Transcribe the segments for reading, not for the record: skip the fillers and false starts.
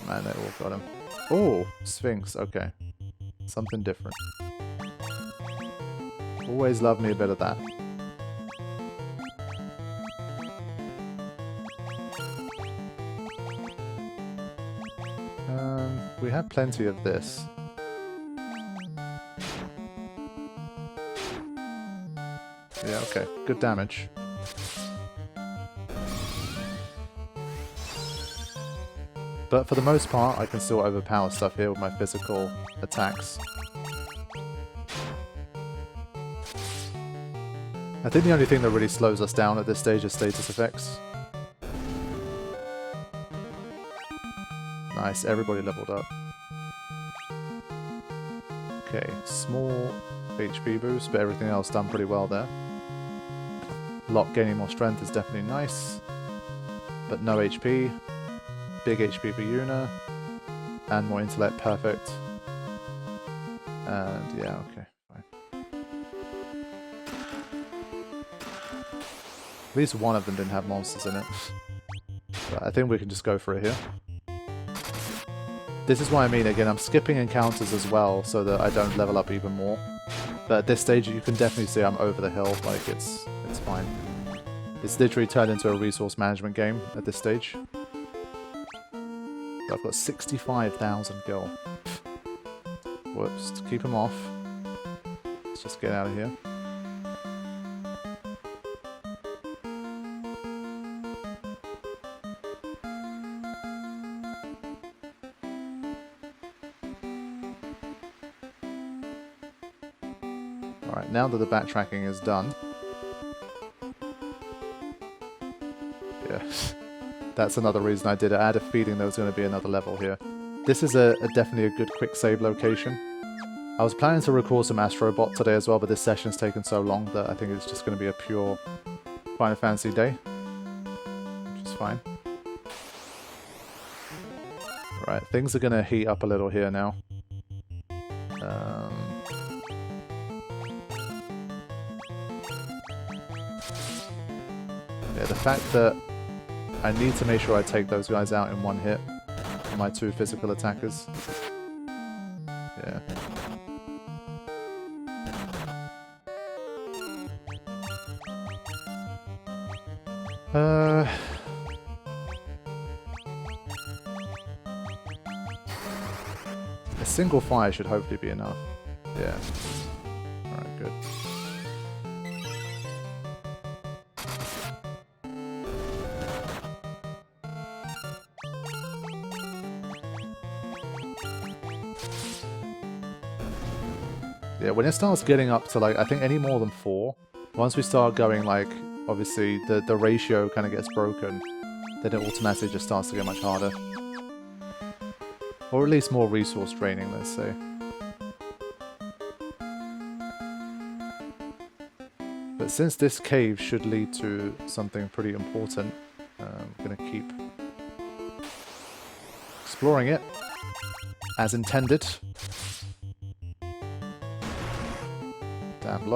Man, they all got him. Oh, Sphinx, okay. Something different. Always love me a bit of that. We have plenty of this. Yeah, okay. Good damage. But for the most part, I can still overpower stuff here with my physical attacks. I think the only thing that really slows us down at this stage is status effects. Nice, everybody leveled up. Okay, small HP boost, but everything else done pretty well there. Lock gaining more strength is definitely nice, but no HP. Big HP for Yuna, and more intellect, perfect. And yeah, okay, fine. At least one of them didn't have monsters in it. But I think we can just go for it here. This is what I mean, again, I'm skipping encounters as well so that I don't level up even more. But at this stage you can definitely see I'm over the hill, like it's fine. It's literally turned into a resource management game at this stage. I've got 65,000 gil. Whoops, keep him off. Let's just get out of here. Alright, now that the backtracking is done. Yeah. That's another reason I did it. I had a feeling there was going to be another level here. This is definitely a good quick save location. I was planning to record some Astrobot today as well, but this session's taken so long that I think it's just going to be a pure Final Fantasy day. Which is fine. Right, things are going to heat up a little here now. Yeah, the fact that I need to make sure I take those guys out in one hit for my two physical attackers. Yeah. A single fire should hopefully be enough. Yeah. Alright, good. Yeah, when it starts getting up to like, I think any more than 4, once we start going like, obviously the ratio kind of gets broken, then it automatically just starts to get much harder. Or at least more resource draining, let's say. But since this cave should lead to something pretty important, I'm going to keep exploring it as intended. Damn,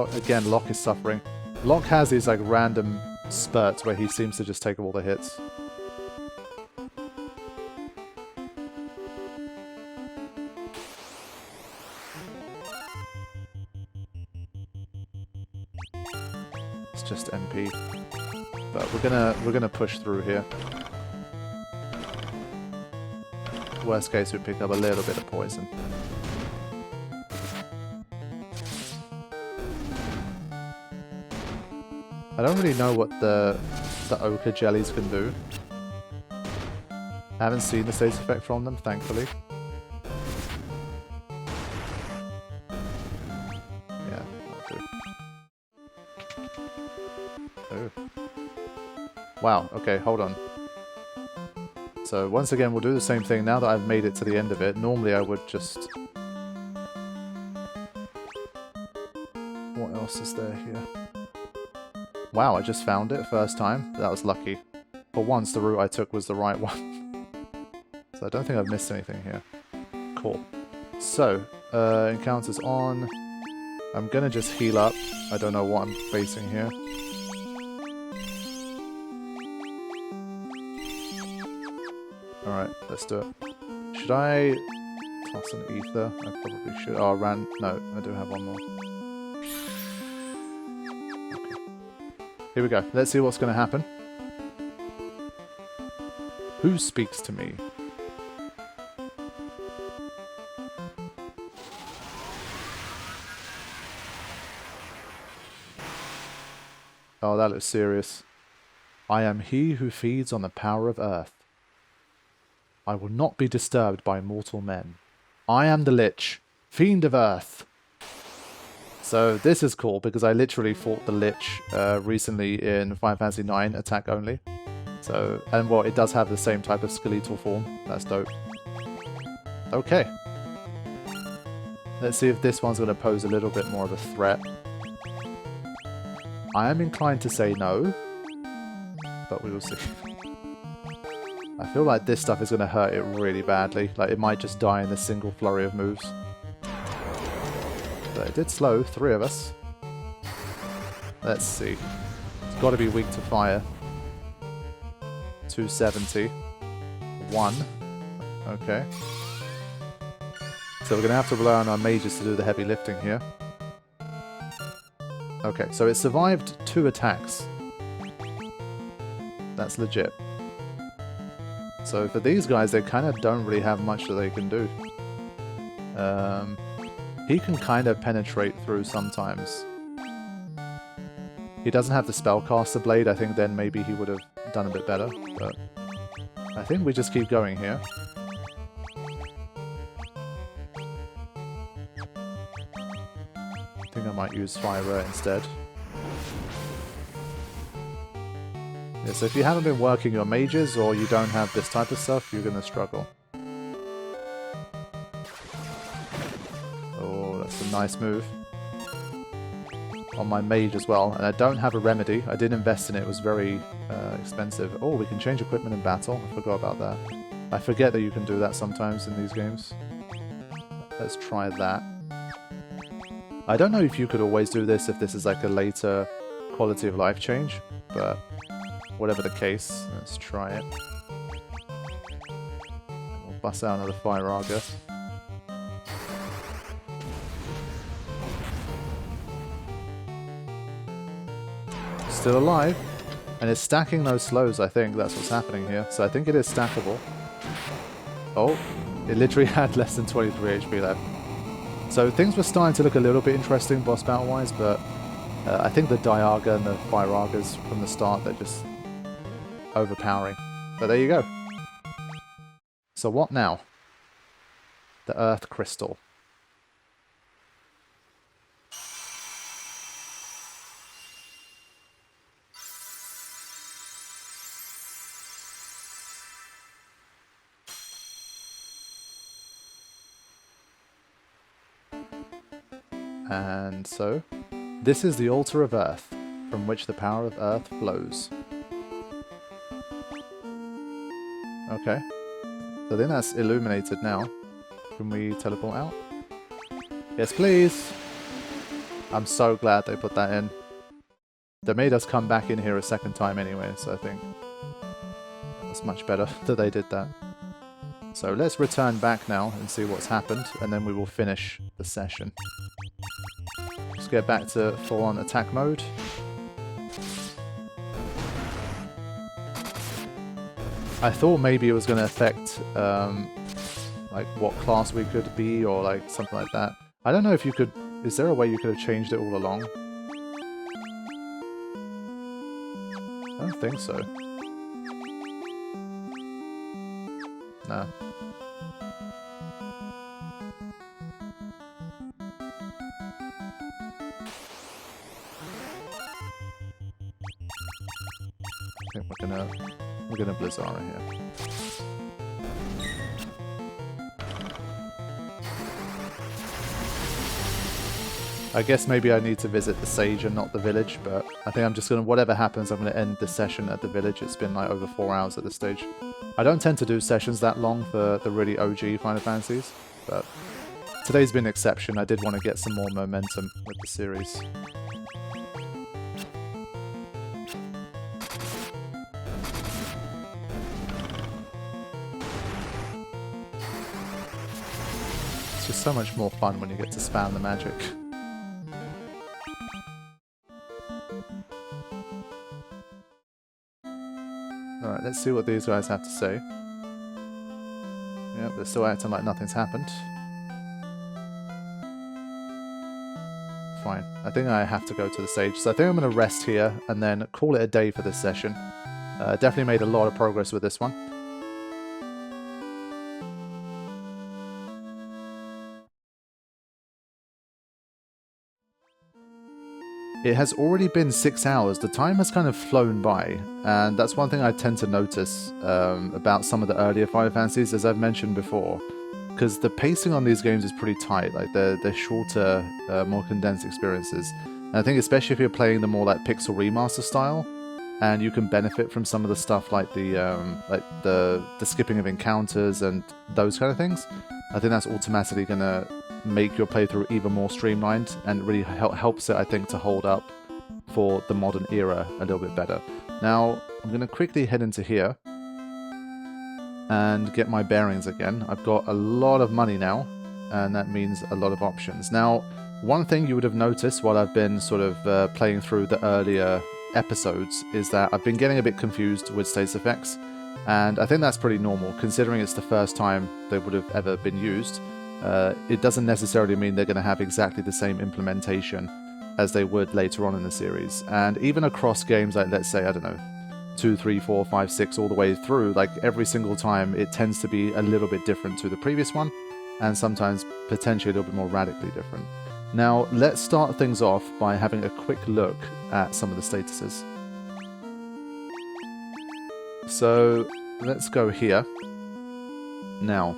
Locke is suffering. Locke has these like random spurts where he seems to just take all the hits. It's just MP. But we're gonna push through here. Worst case, we pick up a little bit of poison. I don't really know what the ochre jellies can do. I haven't seen the status effect from them, thankfully. Yeah, that'll do. Oh. Wow, okay, hold on. So once again, we'll do the same thing. Now that I've made it to the end of it, normally I would just... What else is there here? Wow, I just found it first time. That was lucky. For once, the route I took was the right one. So I don't think I've missed anything here. Cool. So, encounters on. I'm gonna just heal up. I don't know what I'm facing here. Alright, let's do it. Should I toss an ether? I probably should. Oh, no, I do have one more. Okay. Here we go. Let's see what's going to happen. Who speaks to me? Oh, that looks serious. I am he who feeds on the power of earth. I will not be disturbed by mortal men. I am the Lich, Fiend of Earth. So this is cool because I literally fought the Lich recently in Final Fantasy IX attack only. So, and well, it does have the same type of skeletal form. That's dope. Okay. Let's see if this one's going to pose a little bit more of a threat. I am inclined to say no, but we will see. I feel like this stuff is going to hurt it really badly. Like, it might just die in a single flurry of moves. But it did slow 3 of us. Let's see. It's got to be weak to fire. 270. 1. Okay. So we're going to have to rely on our mages to do the heavy lifting here. Okay, so it survived 2 attacks. That's legit. So for these guys, they kind of don't really have much that they can do. He can kind of penetrate through sometimes. He doesn't have the spellcaster blade. I think then maybe he would have done a bit better. But I think we just keep going here. I think I might use fire instead. Yeah, so if you haven't been working your mages or you don't have this type of stuff, you're going to struggle. Oh, that's a nice move. On my mage as well. And I don't have a remedy. I did invest in it. It was very expensive. Oh, we can change equipment in battle. I forgot about that. I forget that you can do that sometimes in these games. Let's try that. I don't know if you could always do this if this is like a later quality of life change, but whatever the case, let's try it. We'll bust out another fire auger. Still alive, and it's stacking those slows. I think that's what's happening here. So I think it is stackable. Oh, it literally had less than 23 HP left. So things were starting to look a little bit interesting boss battle wise, but I think the Diaga and the Fire Augers from the start, they're just overpowering. But there you go. So what now? The Earth Crystal. And so, this is the altar of Earth, from which the power of Earth flows. Okay. So then that's illuminated now. Can we teleport out? Yes, please! I'm so glad they put that in. They made us come back in here a second time anyway, so I think it's much better that they did that. So let's return back now and see what's happened, and then we will finish the session. Let's get back to full-on attack mode. I thought maybe it was going to affect like what class we could be or like something like that. I don't know if you could... Is there a way you could have changed it all along? I don't think so. No. I think we're gonna Blizzara here. I guess maybe I need to visit the Sage and not the village, but I think I'm just gonna, whatever happens, I'm gonna end the session at the village. It's been like over 4 hours at this stage. I don't tend to do sessions that long for the really OG Final Fantasies, but today's been an exception. I did want to get some more momentum with the series. It's just so much more fun when you get to spam the magic. Alright, let's see what these guys have to say. Yep, they're still acting like nothing's happened. Fine. I think I have to go to the stage, so I think I'm going to rest here and then call it a day for this session. Definitely made a lot of progress with this one. It has already been 6 hours. The time has kind of flown by, and that's one thing I tend to notice about some of the earlier Final Fantasies, as I've mentioned before, because the pacing on these games is pretty tight. Like they're shorter, more condensed experiences. And I think especially if you're playing the more like pixel remaster style, and you can benefit from some of the stuff like the skipping of encounters and those kind of things, I think that's automatically gonna make your playthrough even more streamlined, and really helps it, I think, to hold up for the modern era a little bit better. Now, I'm going to quickly head into here and get my bearings again. I've got a lot of money now, and that means a lot of options. Now, one thing you would have noticed while I've been sort of playing through the earlier episodes is that I've been getting a bit confused with status effects, and I think that's pretty normal, considering it's the first time they would have ever been used. It doesn't necessarily mean they're going to have exactly the same implementation as they would later on in the series. And even across games like, let's say, I don't know, 2, 3, 4, 5, 6, all the way through, like every single time it tends to be a little bit different to the previous one, and sometimes potentially a little bit more radically different. Now, let's start things off by having a quick look at some of the statuses. So, let's go here. Now,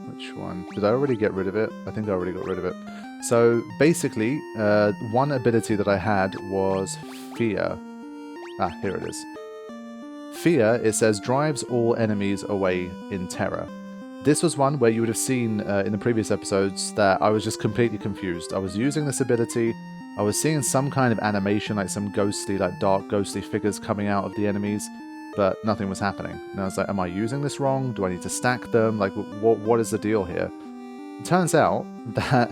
which one? Did I already get rid of it? I think I already got rid of it. So basically, one ability that I had was Fear. Ah, here it is. Fear, it says, drives all enemies away in terror. This was one where you would have seen in the previous episodes that I was just completely confused. I was using this ability, I was seeing some kind of animation, like some ghostly, like dark ghostly figures coming out of the enemies, but nothing was happening. And I was like, am I using this wrong? Do I need to stack them? Like, what is the deal here? It turns out that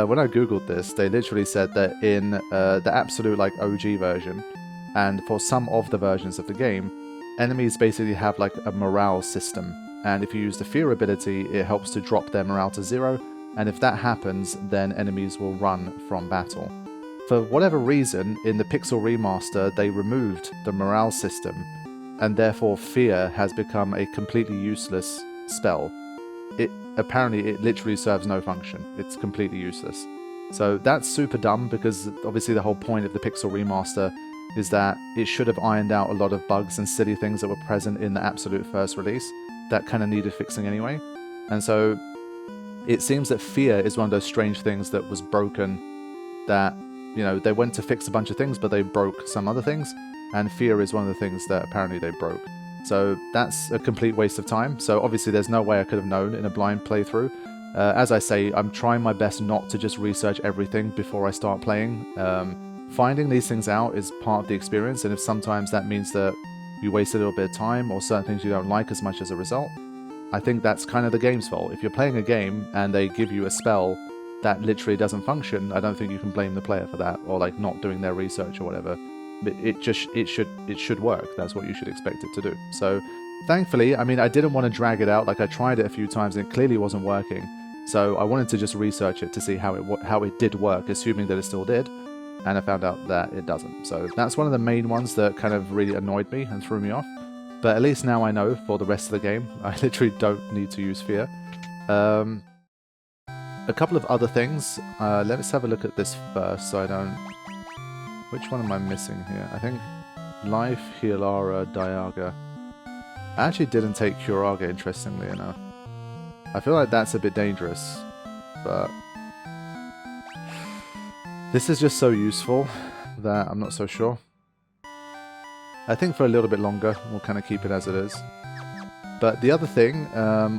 when I googled this, they literally said that in the absolute like OG version, and for some of the versions of the game, enemies basically have like a morale system. And if you use the Fear ability, it helps to drop their morale to 0. And if that happens, then enemies will run from battle. For whatever reason, in the Pixel Remaster, they removed the morale system, and therefore Fear has become a completely useless spell. Apparently it literally serves no function. It's completely useless. So that's super dumb, because obviously the whole point of the Pixel Remaster is that it should have ironed out a lot of bugs and silly things that were present in the absolute first release that kind of needed fixing anyway. And so it seems that Fear is one of those strange things that was broken, that, you know, they went to fix a bunch of things, but they broke some other things. And Fear is one of the things that apparently they broke. So that's a complete waste of time. So obviously there's no way I could have known in a blind playthrough. As I say, I'm trying my best not to just research everything before I start playing. Finding these things out is part of the experience, and if sometimes that means that you waste a little bit of time or certain things you don't like as much as a result, I think that's kind of the game's fault. If you're playing a game and they give you a spell that literally doesn't function, I don't think you can blame the player for that, or like not doing their research or whatever. It should work. That's what you should expect it to do. So thankfully, I mean, I didn't want to drag it out. Like, I tried it a few times and it clearly wasn't working. So I wanted to just research it to see how it did work, assuming that it still did. And I found out that it doesn't. So that's one of the main ones that kind of really annoyed me and threw me off. But at least now I know for the rest of the game, I literally don't need to use Fear. A couple of other things. Let's have a look at this first, so I don't... Which one am I missing here? I think Life, Healara, Dialga. I actually didn't take Curaga, interestingly enough. I feel like that's a bit dangerous, but this is just so useful that I'm not so sure. I think for a little bit longer, we'll kind of keep it as it is. But the other thing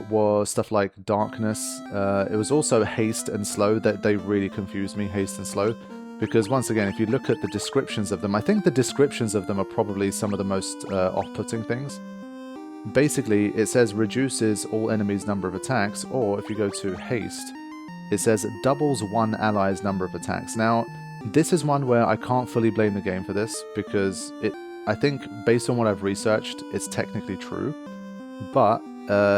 was stuff like Darkness. It was also Haste and Slow. That they really confused me, Haste and Slow. Because once again, if you look at the descriptions of them, I think the descriptions of them are probably some of the most off-putting things. basically it says reduces all enemies' number of attacks, or if you go to haste, it says doubles one ally's number of attacks. Now, this is one where I can't fully blame the game for this, because I think based on what I've researched, it's technically true. But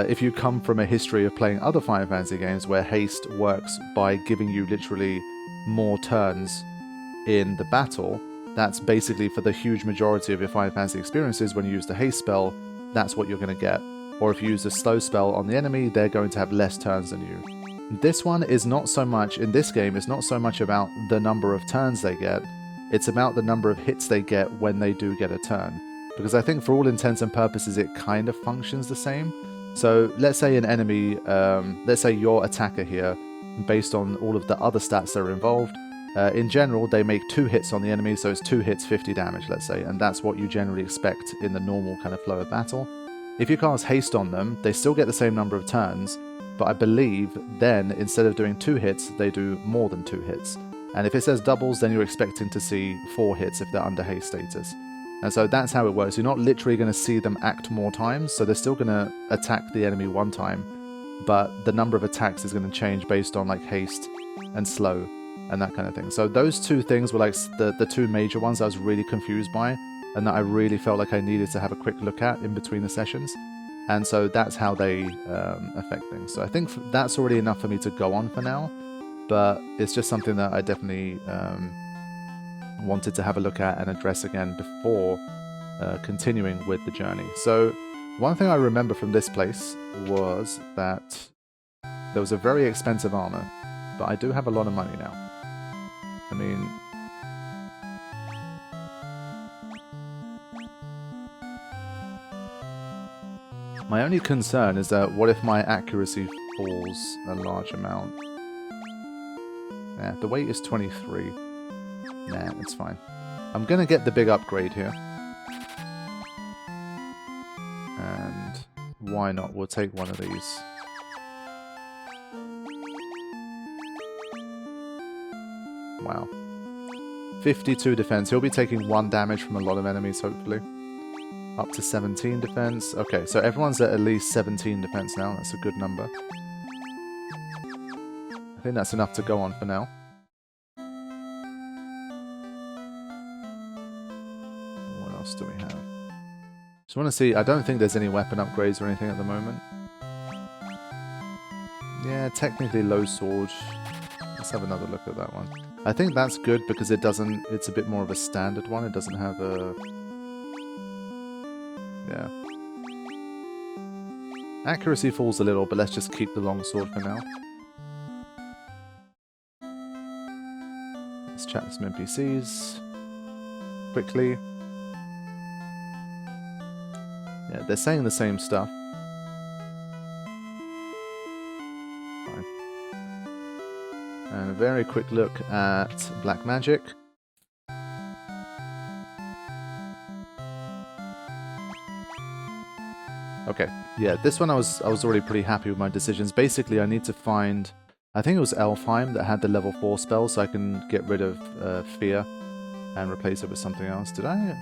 if you come from a history of playing other Final Fantasy games where haste works by giving you literally more turns in the battle, that's basically for the huge majority of your Final Fantasy experiences. When you use the haste spell, that's what you're going to get. Or if you use a slow spell on the enemy, they're going to have less turns than you. This one is not so much, in this game, it's not so much about the number of turns they get, it's about the number of hits they get when they do get a turn. Because I think for all intents and purposes it kind of functions the same. So let's say an enemy, let's say your attacker here, based on all of the other stats that are involved, in general they make 2 hits on the enemy, so it's 2 hits 50 damage, let's say, and that's what you generally expect in the normal kind of flow of battle. If you cast haste on them, they still get the same number of turns, but I believe then instead of doing 2 hits, they do more than 2 hits. And if it says doubles, then you're expecting to see 4 hits if they're under haste status. And so that's how it works. You're not literally going to see them act more times, so they're still going to attack the enemy 1 time, but the number of attacks is going to change based on like haste and slow and that kind of thing. So those 2 things were like the 2 major ones I was really confused by, and that I really felt like I needed to have a quick look at in between the sessions. And so that's how they affect things. So I think that's already enough for me to go on for now, but it's just something that I definitely wanted to have a look at and address again before continuing with the journey. So one thing I remember from this place was that there was a very expensive armor, but I do have a lot of money now. I mean, my only concern is that what if my accuracy falls a large amount? Yeah, the weight is 23. Nah, it's fine. I'm gonna get the big upgrade here. And why not? We'll take one of these. Wow. 52 defense. He'll be taking 1 damage from a lot of enemies, hopefully. Up to 17 defense. Okay, so everyone's at least 17 defense now. That's a good number. I think that's enough to go on for now. What else do we have? Just want to see. I don't think there's any weapon upgrades or anything at the moment. Yeah, technically low sword. Let's have another look at that one. I think that's good because it doesn't. It's a bit more of a standard one. It doesn't have a. Yeah. Accuracy falls a little, but let's just keep the long sword for now. Let's chat with some NPCs quickly. Yeah, they're saying the same stuff. Fine. And a very quick look at black magic. Okay, yeah, this one I was already pretty happy with my decisions. Basically, I need to find, I think it was Elfheim that had the level 4 spell, so I can get rid of Fear and replace it with something else. Did I?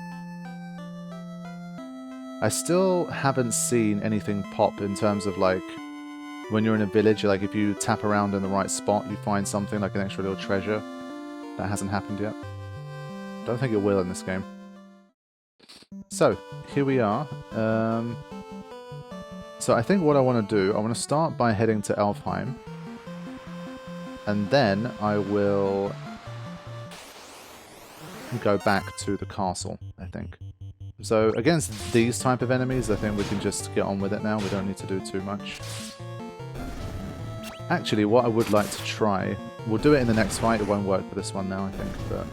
I still haven't seen anything pop in terms of like, when you're in a village, like if you tap around in the right spot, you find something like an extra little treasure. That hasn't happened yet. Don't think it will in this game. So, here we are. So I think what I want to do, I want to start by heading to Elfheim. And then I will go back to the castle, I think. So against these type of enemies, I think we can just get on with it now. We don't need to do too much. Actually, what I would like to try, we'll do it in the next fight. It won't work for this one now, I think. But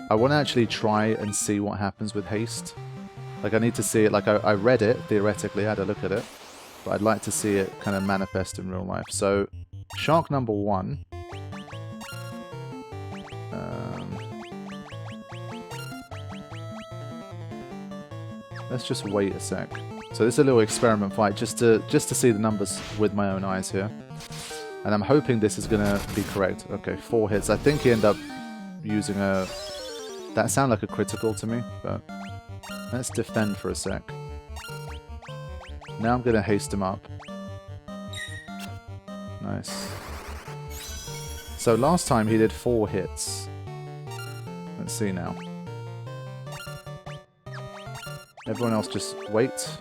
I want to actually try and see what happens with haste. Like, I need to see it. Like, I read it, theoretically, I had a look at it. But I'd like to see it kind of manifest in real life. So, shark number 1. Let's just wait a sec. So this is a little experiment fight, just to see the numbers with my own eyes here. And I'm hoping this is going to be correct. Okay, 4 hits. I think he ended up using a... That sounded like a critical to me, but... Let's defend for a sec. Now I'm going to haste him up. Nice. So last time he did 4 hits. Let's see now. Everyone else just wait.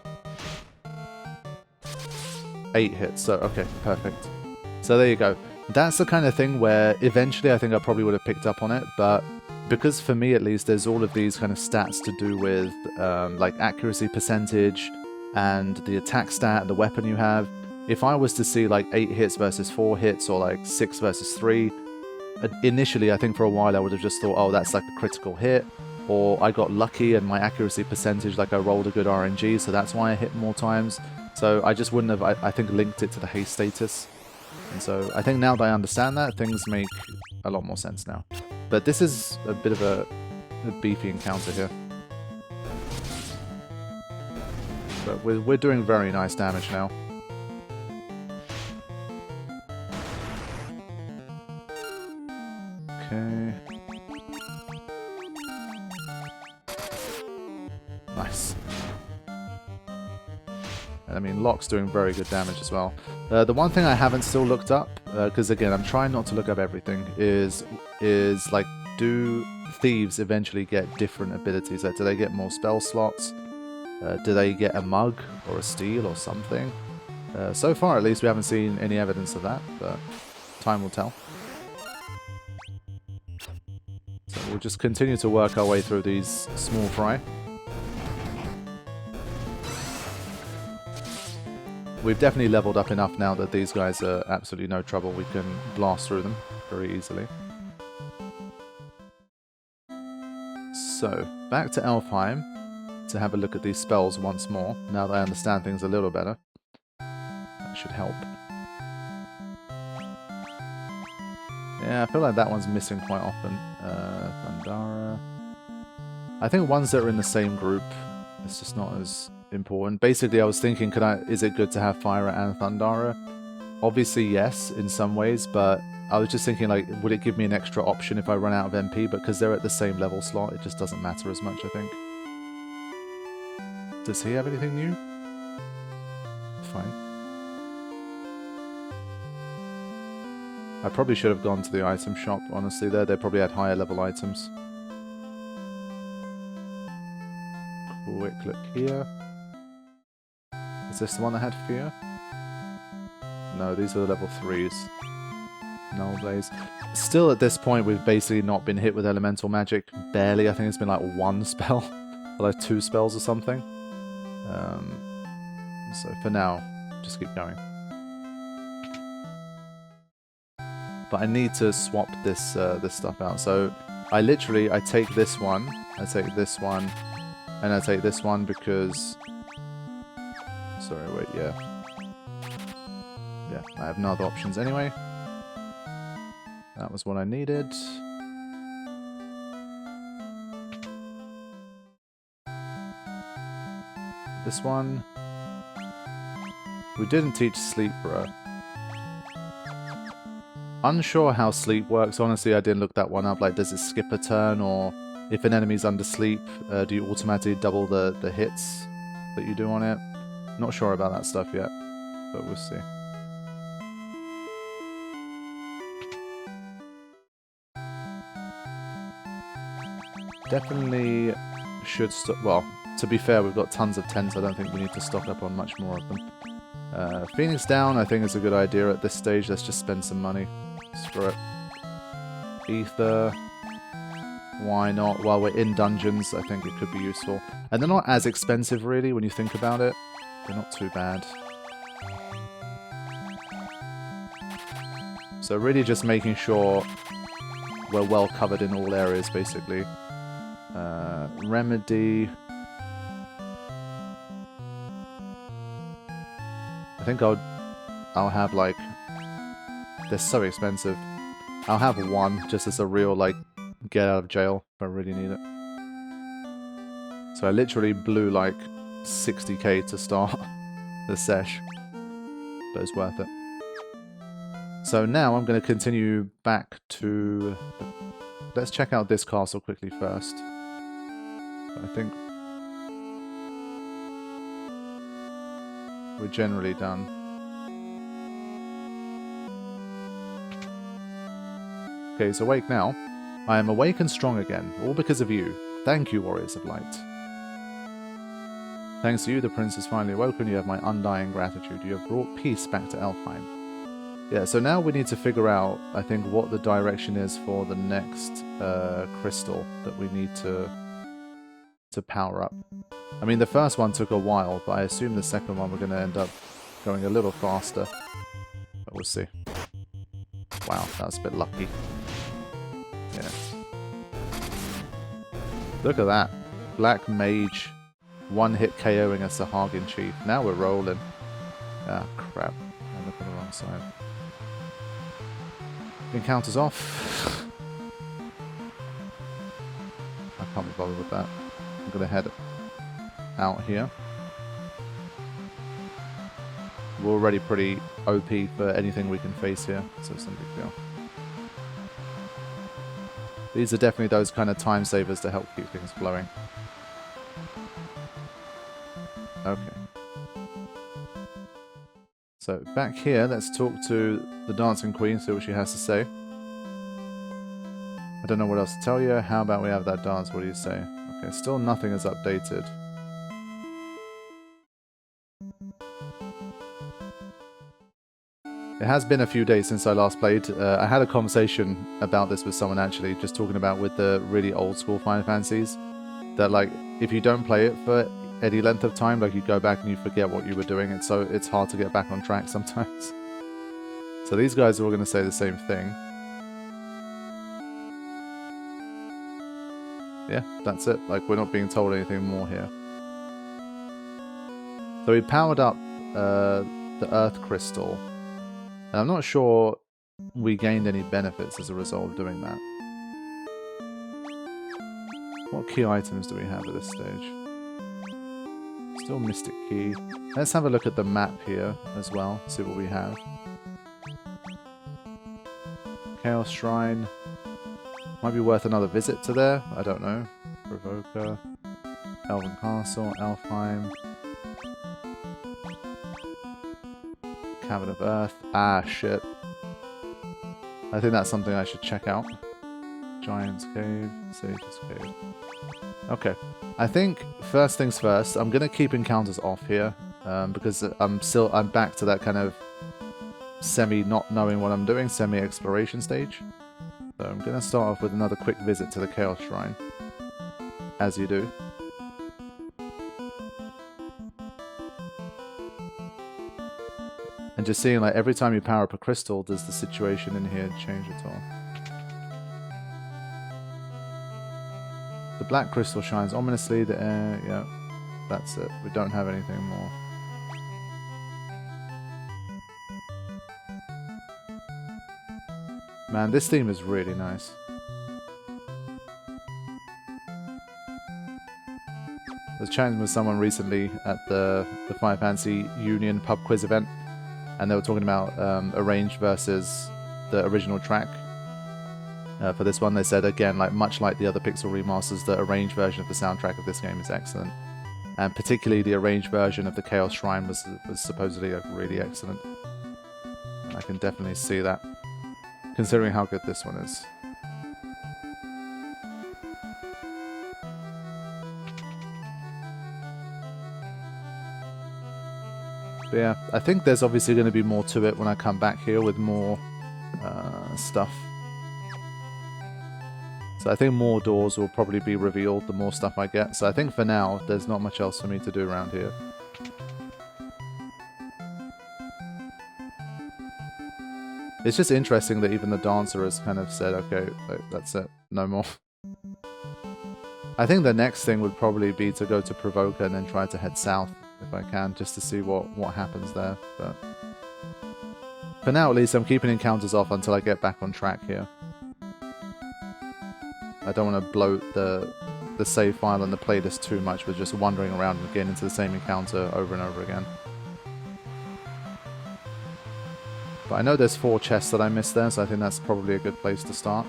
8 hits, so okay, perfect. So there you go. That's the kind of thing where eventually I think I probably would have picked up on it, but because for me at least there's all of these kind of stats to do with like accuracy percentage and the attack stat, the weapon you have. If I was to see like 8 hits versus 4 hits or like 6 versus 3, initially I think for a while I would have just thought, oh, that's like a critical hit, or I got lucky and my accuracy percentage, like I rolled a good RNG, so that's why I hit more times. So I just wouldn't have, I think, linked it to the haste status. And so I think now that I understand that, things make a lot more sense now. But this is a bit of a beefy encounter here. But we're doing very nice damage now. Okay. Nice. I mean, Locke's doing very good damage as well. The one thing I haven't still looked up, because again, I'm trying not to look up everything, is like, do thieves eventually get different abilities? Like, do they get more spell slots? Do they get a mug or a steel or something? So far, at least, we haven't seen any evidence of that, but time will tell. So we'll just continue to work our way through these small fry. We've definitely leveled up enough now that these guys are absolutely no trouble. We can blast through them very easily. So, back to Elfheim to have a look at these spells once more, now that I understand things a little better. That should help. Yeah, I feel like that one's missing quite often. Thundara. I think ones that are in the same group, it's just not as important. Basically, I was thinking, is it good to have Fire and Thundara? Obviously, yes, in some ways, but I was just thinking, like, would it give me an extra option if I run out of MP? But because they're at the same level slot, it just doesn't matter as much, I think. Does he have anything new? Fine. I probably should have gone to the item shop, honestly, there. They probably had higher level items. Quick look here. Is this the one that had fear? No, these are the level 3s. Null Blaze. Still at this point, we've basically not been hit with elemental magic. Barely. I think it's been like 1 spell. Or like 2 spells or something. So for now, just keep going. But I need to swap this this stuff out. So I take this one, I take this one, and I take this one because... Sorry, wait, yeah. Yeah, I have no other options anyway. That was what I needed. This one. We didn't teach sleep, bro. Unsure how sleep works. Honestly, I didn't look that one up. Like, does it skip a turn, or if an enemy's under sleep, do you automatically double the hits that you do on it? Not sure about that stuff yet, but we'll see. Definitely should stock. Well, to be fair, we've got tons of tents. I don't think we need to stock up on much more of them. Phoenix down, I think, is a good idea at this stage. Let's just spend some money. Screw it. Ether. Why not? While we're in dungeons, I think it could be useful. And they're not as expensive, really, when you think about it. They're not too bad. So really just making sure we're well covered in all areas, basically. Remedy. I think I'll have, like... They're so expensive. I'll have 1 just as a real, like, get out of jail if I really need it. So I literally blew, like, 60k to start the sesh. But it's worth it. So now I'm going to continue back to... Let's check out this castle quickly first. I think... we're generally done. Okay, he's awake now. I am awake and strong again, all because of you. Thank you, Warriors of Light. Thanks to you, the prince is finally awoken. You have my undying gratitude. You have brought peace back to Elfheim. Yeah, so now we need to figure out, I think, what the direction is for the next crystal that we need to power up. I mean, the first one took a while, but I assume the second one we're going to end up going a little faster. But we'll see. Wow, that was a bit lucky. Yeah. Look at that. Black Mage. One-hit KOing a Sahagin Chief. Now we're rolling. Ah, crap. I looked on the wrong side. Encounters off. I can't be bothered with that. I'm going to head out here. We're already pretty OP for anything we can face here, so it's no big deal. These are definitely those kind of time savers to help keep things flowing. Okay. So back here, let's talk to the Dancing Queen, see what she has to say. I don't know what else to tell you. How about we have that dance? What do you say? Okay, still nothing is updated. It has been a few days since I last played. I had a conversation about this with someone actually, just talking about with the really old school Final Fantasies, that like if you don't play it for any length of time, like you go back and you forget what you were doing, and so it's hard to get back on track sometimes. So these guys are all going to say the same thing. Yeah, that's it. Like we're not being told anything more here. So we powered up the Earth Crystal. And I'm not sure we gained any benefits as a result of doing that. What key items do we have at this stage? Still Mystic Key. Let's have a look at the map here as well, see what we have. Chaos Shrine. Might be worth another visit to there, I don't know. Provoker. Elven Castle, Elfheim. Cavern of Earth. Ah, shit. I think that's something I should check out. Giant's Cave, Sage's Cave. Okay. I think, first things first, I'm going to keep encounters off here, because I'm back to that kind of semi-not knowing what I'm doing, semi-exploration stage. So I'm going to start off with another quick visit to the Chaos Shrine, as you do. And just seeing, like, every time you power up a crystal, does the situation in here change at all? The black crystal shines ominously, the air, yeah, that's it. We don't have anything more. Man, this theme is really nice. I was chatting with someone recently at the Final Fantasy Union pub quiz event, and they were talking about arranged versus the original track. For this one, they said, again, like much like the other Pixel remasters, the arranged version of the soundtrack of this game is excellent. And particularly the arranged version of the Chaos Shrine was supposedly really excellent. I can definitely see that, considering how good this one is. But yeah, I think there's obviously going to be more to it when I come back here with more stuff. So I think more doors will probably be revealed the more stuff I get. So I think for now, there's not much else for me to do around here. It's just interesting that even the dancer has kind of said, okay, like, that's it, no more. I think the next thing would probably be to go to Provoker and then try to head south, if I can, just to see what happens there. But for now, at least, I'm keeping encounters off until I get back on track here. I don't want to bloat the save file and the playlist too much with just wandering around and getting into the same encounter over and over again. But I know there's 4 chests that I missed there, so I think that's probably a good place to start.